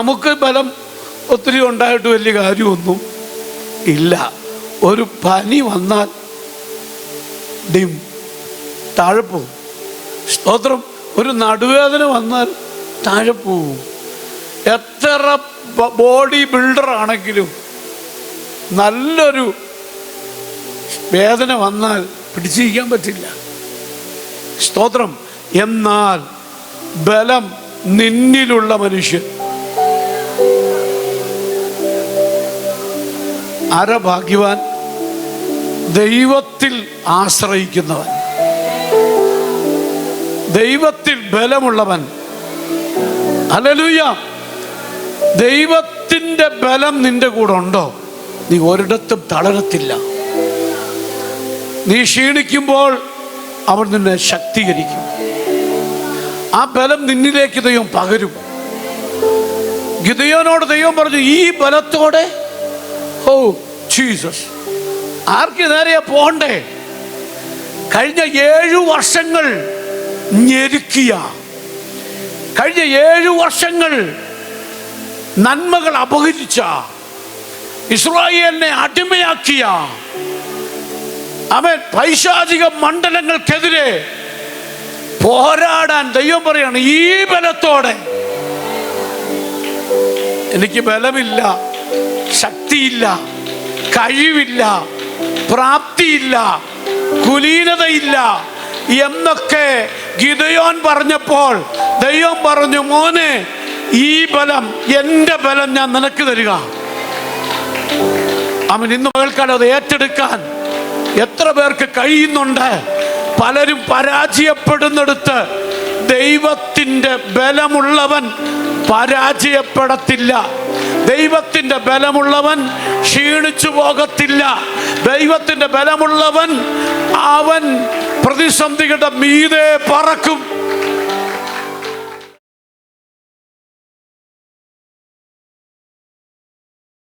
നമുക്ക് ബലം ഒത്തിരി ഉണ്ടായിട്ട് വലിയ കാര്യമൊന്നും ഇല്ല. ഒരു പനി വന്നാൽ താഴെ പോവും. സ്തോത്രം. ഒരു നടുവേദന വന്നാൽ താഴെ പോവും. എത്ര ബോഡി ബിൽഡർ ആണെങ്കിലും നല്ലൊരു വേദന വന്നാൽ പിടിച്ചിരിക്കാൻ പറ്റില്ല. സ്തോത്രം. എന്നാൽ ബലം നിന്നിലുള്ള മനുഷ്യൻ ആരാ ഭാഗ്യവാൻ? ദൈവത്തിൽ ആശ്രയിക്കുന്നവൻ, ദൈവത്തിൽ ബലമുള്ളവൻ. ഹല്ലേലൂയ. ദൈവത്തിൻ്റെ ബലം നിന്റെ കൂടെ ഉണ്ടോ, നീ ഒരിടത്തും തളരത്തില്ല. നീ ക്ഷീണിക്കുമ്പോൾ അവൻ നിന്നെ ശക്തീകരിക്കും. ആ ബലം നിന്നിലേക്ക് ദൈവം പകരും. ഗിദെയോനോട് ദൈവം പറഞ്ഞു, ഈ ബലത്തോടെ ഓ ജീസസ് ആർക്ക് നേരെയാ പോകണ്ടേ? കഴിഞ്ഞ 7 വർഷങ്ങൾ ഞെരുക്കിയ, കഴിഞ്ഞ 7 വർഷങ്ങൾ നന്മകൾ അപഹരിച്ച, ഇസ്രായേലിനെ അടിമയാക്കിയ അവൻ പൈശാചിക മണ്ഡലങ്ങൾക്കെതിരെ പോരാടാൻ ദൈവം പറയാണ്, ഈ ബലത്തോടെ. എനിക്ക് ബലമില്ല, ശക്തിയില്ല, കഴിവില്ല, പ്രാപ്തിയില്ല, കുലീനതയില്ല എന്നൊക്കെ ഗിദെയോൻ പറഞ്ഞപ്പോൾ ദൈവം പറഞ്ഞു, മോനെ, ഈ ബലം, എൻ്റെ ബലം ഞാൻ നിനക്ക് തരിക. അവൻ ഇന്ന് പകൽക്കാലം അത് ഏറ്റെടുക്കാൻ എത്ര പേർക്ക് കഴിയുന്നുണ്ട്? പലരും പരാജയപ്പെടുന്നിടത്ത് ദൈവത്തിൻ്റെ ബലമുള്ളവൻ പരാജയപ്പെടത്തില്ല. ദൈവത്തിൻ്റെ ബലമുള്ളവൻ ക്ഷീണിച്ചു പോകത്തില്ല. ദൈവത്തിൻ്റെ ബലമുള്ളവൻ അവൻ പ്രതിസന്ധികളുടെ മീതെ പറക്കും.